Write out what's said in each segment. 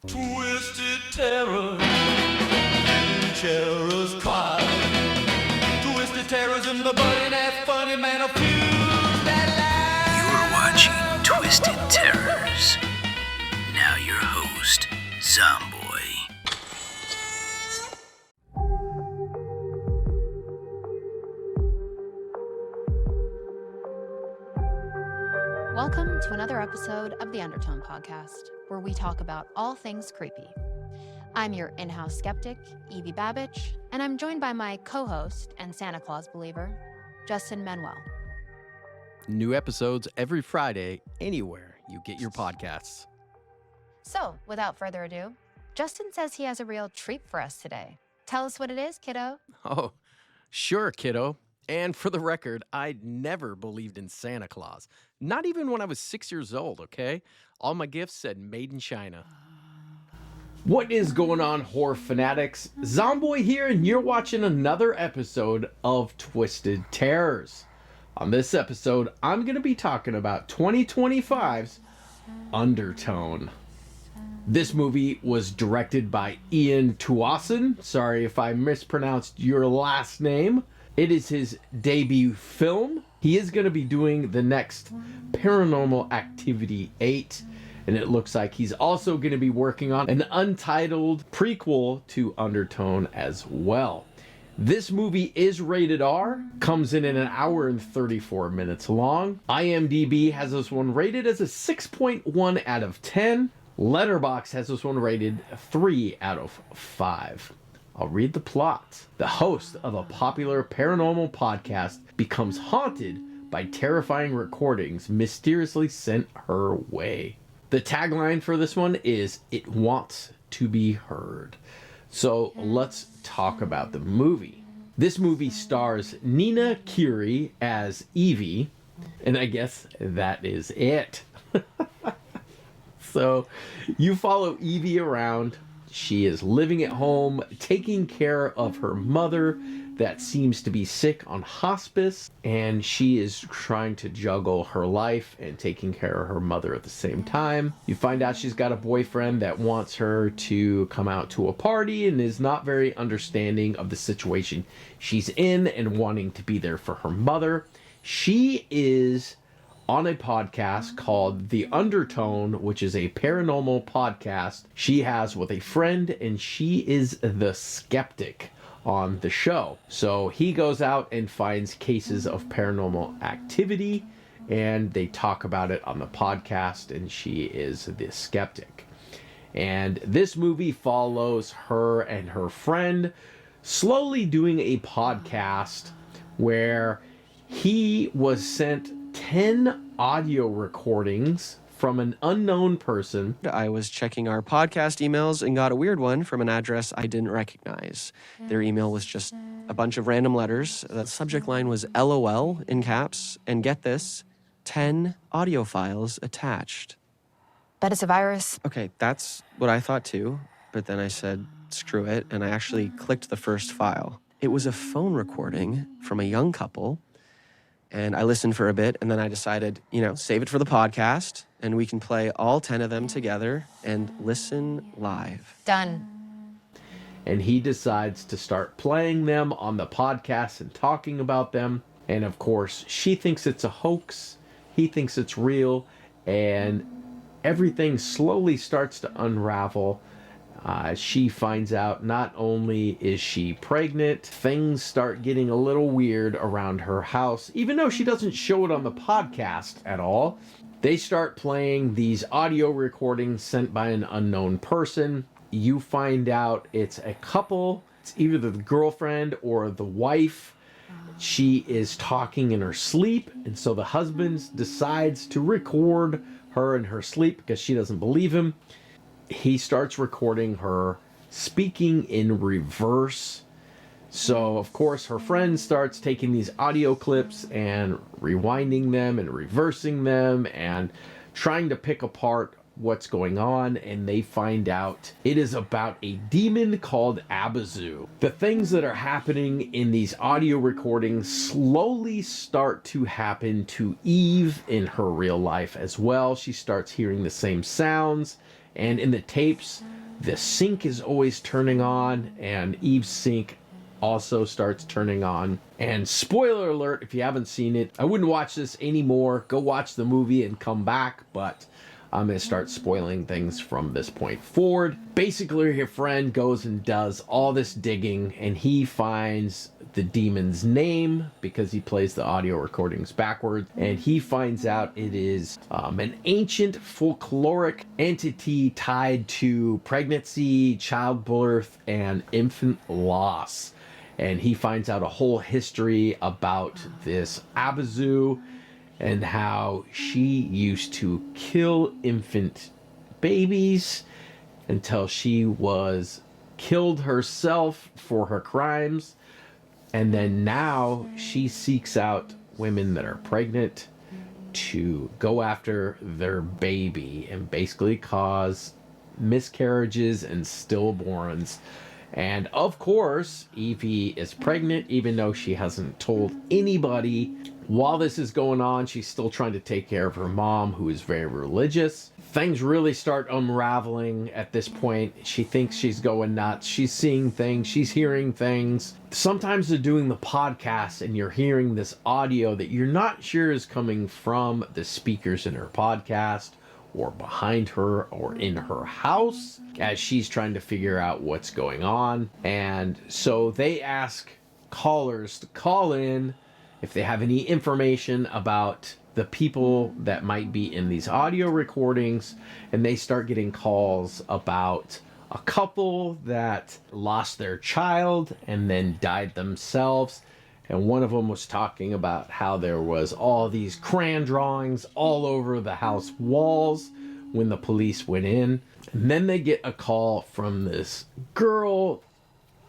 Twisted terror, terror's cry. Twisted terrors in the body, that funny man of fuse that You're watching Twisted Terrors. Now your host, Zomboy. Welcome to another episode of the Undertone podcast, where we talk about all things creepy. I'm your in-house skeptic, Evie Babbage, and I'm joined by my co-host and Santa Claus believer, Justin Manuel. New episodes every Friday, anywhere you get your podcasts. So, without further ado, Justin says he has a real treat for us today. Tell us what it is, kiddo. Oh, sure, kiddo. And for the record, I never believed in Santa Claus. Not even when I was 6 years old, okay? All my gifts said made in China. What is going on, horror fanatics? Zomboy here, and you're watching another episode of Twisted Terrors. On this episode, I'm going to be talking about 2025's Undertone. This movie was directed by Ian Tuason. Sorry if I mispronounced your last name. It is his debut film. He is going to be doing the next Paranormal Activity 8. And it looks like he's also going to be working on an untitled prequel to Undertone as well. This movie is rated R, comes in at an hour and 34 minutes long. IMDb has this one rated as a 6.1 out of 10. Letterboxd has this one rated 3 out of 5. I'll read the plot. The host of a popular paranormal podcast becomes haunted by terrifying recordings mysteriously sent her way. The tagline for this one is, "It wants to be heard." So let's talk about the movie. This movie stars Nina Kiri as Evie, and I guess that is it. So you follow Evie around. She is living at home, taking care of her mother that seems to be sick on hospice, and she is trying to juggle her life and taking care of her mother at the same time. You find out she's got a boyfriend that wants her to come out to a party and is not very understanding of the situation she's in and wanting to be there for her mother. She is on a podcast called The Undertone, which is a paranormal podcast she has with a friend, and she is the skeptic on the show. So he goes out and finds cases of paranormal activity, and they talk about it on the podcast, and she is the skeptic. And this movie follows her and her friend slowly doing a podcast where he was sent 10 audio recordings from an unknown person. I was checking our podcast emails and got a weird one from an address I didn't recognize. Their email was just a bunch of random letters. The subject line was LOL in caps, and get this, 10 audio files attached. Bet it's a virus. Okay, that's what I thought too, but then I said, screw it, and I actually clicked the first file. It was a phone recording from a young couple. And I listened for a bit, and then I decided, save it for the podcast, and we can play all 10 of them together and listen live. Done. And he decides to start playing them on the podcast and talking about them. And of course, she thinks it's a hoax. He thinks it's real. And everything slowly starts to unravel. She finds out not only is she pregnant, things start getting a little weird around her house, even though she doesn't show it on the podcast at all. They start playing these audio recordings sent by an unknown person. You find out it's a couple. It's either the girlfriend or the wife. She is talking in her sleep, and so the husband decides to record her in her sleep because she doesn't believe him. He starts recording her speaking in reverse. So, of course, her friend starts taking these audio clips and rewinding them and reversing them and trying to pick apart what's going on, and they find out it is about a demon called Abazu. The things that are happening in these audio recordings slowly start to happen to Eve in her real life as well. She starts hearing the same sounds And in the tapes, the sink is always turning on, and Eve's sink also starts turning on. And spoiler alert, if you haven't seen it, I wouldn't watch this anymore. Go watch the movie and come back, but I'm going to start spoiling things from this point forward. Basically, your friend goes and does all this digging, and he finds the demon's name because he plays the audio recordings backwards, and he finds out it is an ancient folkloric entity tied to pregnancy, childbirth, and infant loss. And he finds out a whole history about this Abazu and how she used to kill infant babies until she was killed herself for her crimes. And then now she seeks out women that are pregnant to go after their baby and basically cause miscarriages and stillborns. And of course, Evie is pregnant, even though she hasn't told anybody. While this is going on, she's still trying to take care of her mom, who is very religious. Things really start unraveling at this point. She thinks she's going nuts. She's seeing things. She's hearing things. Sometimes they're doing the podcast and you're hearing this audio that you're not sure is coming from the speakers in her podcast, or behind her, or in her house, as she's trying to figure out what's going on. And so they ask callers to call in if they have any information about the people that might be in these audio recordings. And they start getting calls about a couple that lost their child and then died themselves. And one of them was talking about how there was all these crayon drawings all over the house walls when the police went in. And then they get a call from this girl,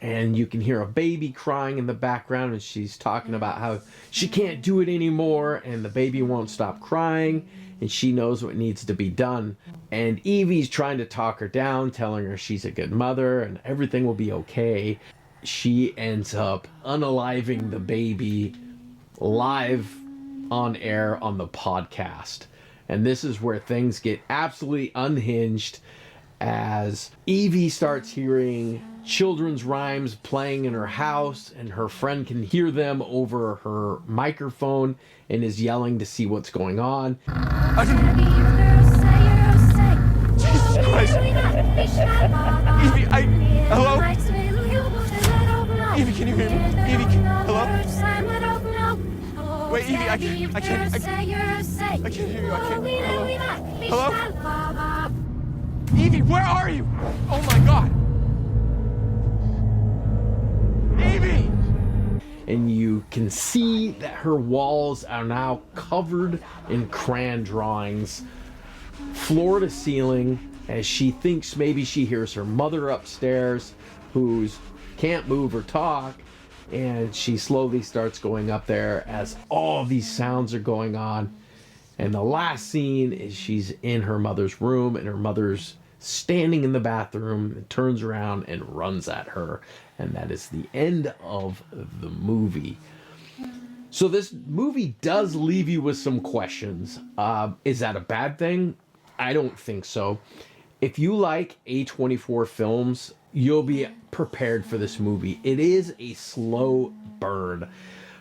and you can hear a baby crying in the background, and she's talking about how she can't do it anymore, and the baby won't stop crying, and she knows what needs to be done. And Evie's trying to talk her down, telling her she's a good mother and everything will be okay. She ends up unaliving the baby live on air on the podcast. And this is where things get absolutely unhinged, as Evie starts hearing children's rhymes playing in her house, and her friend can hear them over her microphone and is yelling to see what's going on. Jesus Christ. Evie, hello? Evie, can you hear me? Evie, hello? Wait, Evie, I can't hear you. Hello? Evie, where are you? Oh my God. Evie! And you can see that her walls are now covered in crayon drawings, floor to ceiling, as she thinks maybe she hears her mother upstairs, who's can't move or talk. And she slowly starts going up there as all these sounds are going on. And the last scene is she's in her mother's room, and her mother's standing in the bathroom and turns around and runs at her. And that is the end of the movie. So this movie does leave you with some questions. Is that a bad thing? I don't think so. If you like A24 films, you'll be prepared for this movie. It is a slow burn.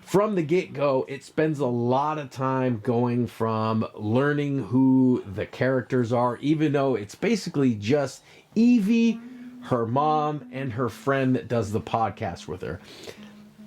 From the get-go, it spends a lot of time going from learning who the characters are, even though it's basically just Evie, her mom, and her friend that does the podcast with her.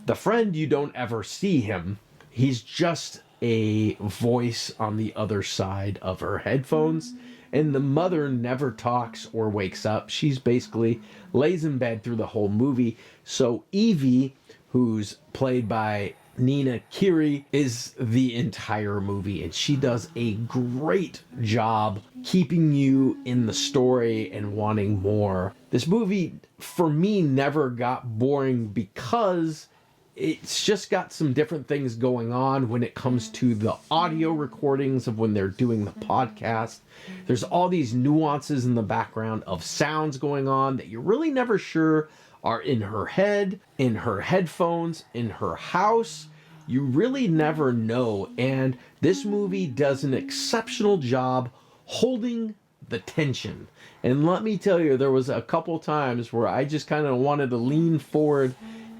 The friend, you don't ever see him. He's just a voice on the other side of her headphones. And the mother never talks or wakes up. She's basically lays in bed through the whole movie. So Evie, who's played by Nina Kiri, is the entire movie, and she does a great job keeping you in the story and wanting more. This movie, for me, never got boring because it's just got some different things going on when it comes to the audio recordings of when they're doing the podcast. There's all these nuances in the background of sounds going on that you're really never sure are in her head, in her headphones, in her house. You really never know. And this movie does an exceptional job holding the tension. And let me tell you, there was a couple times where I just kind of wanted to lean forward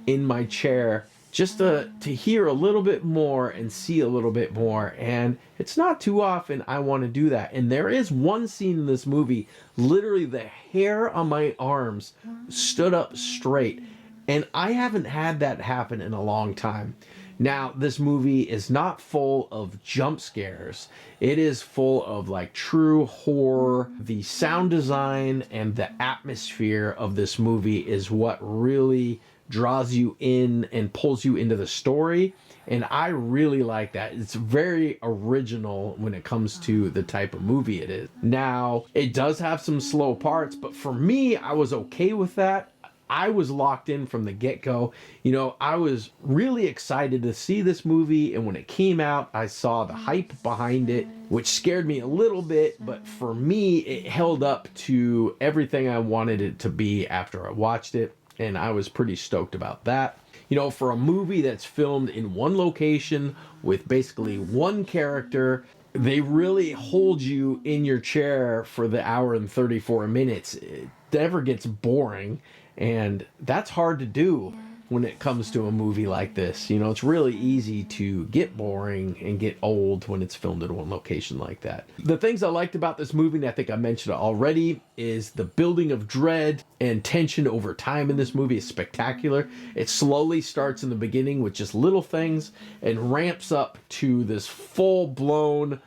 in my chair just to hear a little bit more and see a little bit more. And it's not too often I want to do that. And there is one scene in this movie, literally the hair on my arms stood up straight. And I haven't had that happen in a long time. Now, this movie is not full of jump scares. It is full of like true horror. The sound design and the atmosphere of this movie is what really draws you in and pulls you into the story. And I really like that. It's very original when it comes to the type of movie it is. Now, it does have some slow parts, but for me, I was okay with that. I was locked in from the get-go. You know, I was really excited to see this movie, and when it came out, I saw the hype behind it, which scared me a little bit, but for me, it held up to everything I wanted it to be after I watched it, and I was pretty stoked about that. You know, for a movie that's filmed in one location with basically one character, they really hold you in your chair for the hour and 34 minutes. It never gets boring. And that's hard to do when it comes to a movie like this. You know, it's really easy to get boring and get old when it's filmed in one location like that. The things I liked about this movie, and I think I mentioned it already, is the building of dread and tension over time in this movie is spectacular. It slowly starts in the beginning with just little things and ramps up to this full-blown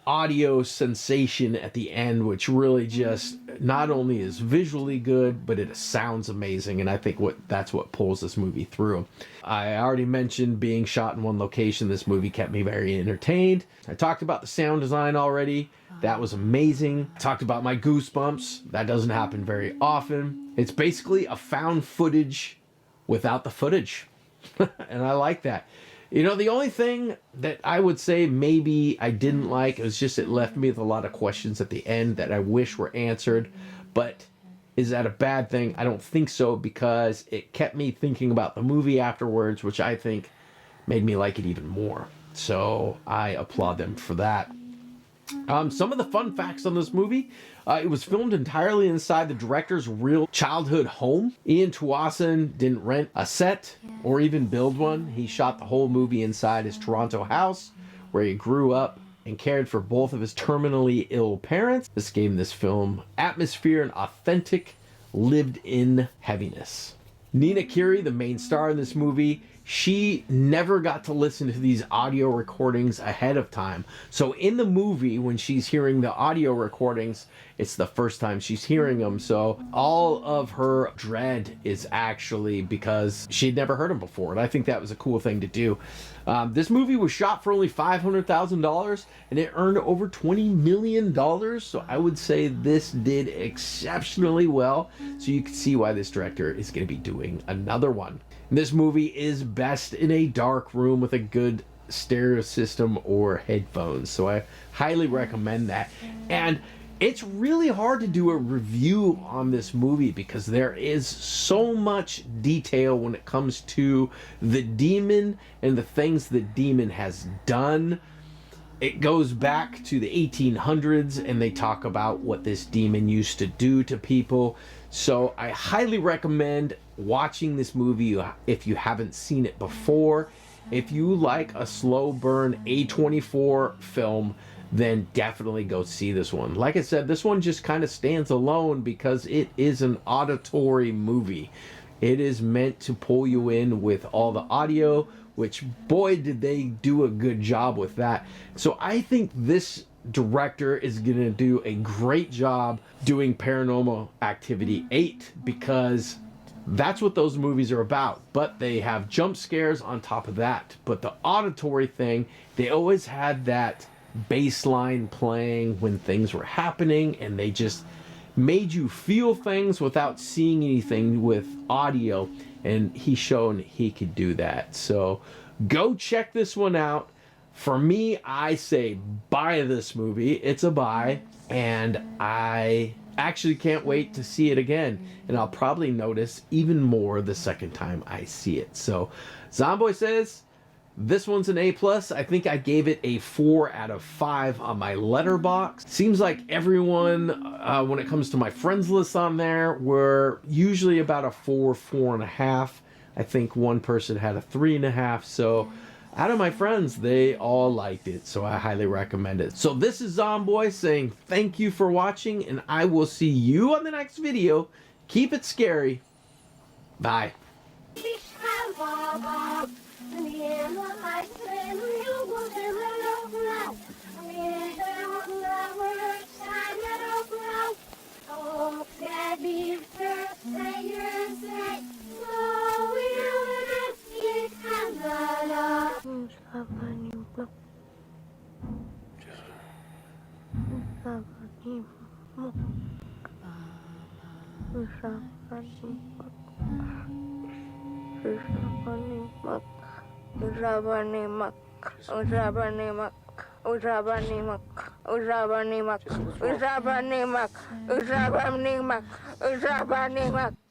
audio sensation at the end, which really just not only is visually good, but it sounds amazing. And I think that's what pulls this movie through. I already mentioned being shot in one location. This movie kept me very entertained. I talked about the sound design already. That was amazing. I talked about my goosebumps. That doesn't happen very often. It's basically a found footage without the footage. And I like that. You know, the only thing that I would say maybe I didn't like was just it left me with a lot of questions at the end that I wish were answered. But is that a bad thing? I don't think so, because it kept me thinking about the movie afterwards, which I think made me like it even more. So I applaud them for that. Some of the fun facts on this movie. It was filmed entirely inside the director's real childhood home. Ian Tuason didn't rent a set or even build one. He shot the whole movie inside his Toronto house, where he grew up and cared for both of his terminally ill parents. This gave this film atmosphere and authentic, lived-in heaviness. Nina Kiri, the main star in this movie, she never got to listen to these audio recordings ahead of time. So in the movie, when she's hearing the audio recordings, it's the first time she's hearing them. So all of her dread is actually because she'd never heard them before. And I think that was a cool thing to do. This movie was shot for only $500,000 and it earned over $20 million. So I would say this did exceptionally well. So you can see why this director is going to be doing another one. This movie is best in a dark room with a good stereo system or headphones. So I highly recommend that. And it's really hard to do a review on this movie because there is so much detail when it comes to the demon and the things the demon has done. It goes back to the 1800s and they talk about what this demon used to do to people. So I highly recommend watching this movie if you haven't seen it before. If you like a slow burn A24 film, then definitely go see this one. Like I said, this one just kind of stands alone because it is an auditory movie. It is meant to pull you in with all the audio, which boy did they do a good job with that. So I think this director is going to do a great job doing Paranormal Activity 8 because that's what those movies are about. But they have jump scares on top of that. But the auditory thing, they always had that bass line playing when things were happening, and they just made you feel things without seeing anything with audio, and he's shown he could do that. So go check this one out. For me, I say buy this movie. It's a buy, and I actually can't wait to see it again, and I'll probably notice even more the second time I see it. So Zomboy says This one's an A+. I think I gave it a 4 out of 5 on my letterbox. Seems like everyone, when it comes to my friends list on there, were usually about a 4, 4.5. I think one person had a 3.5. So out of my friends, they all liked it. So I highly recommend it. So this is Zomboy saying thank you for watching, and I will see you on the next video. Keep it scary. Bye. Uzabanimak.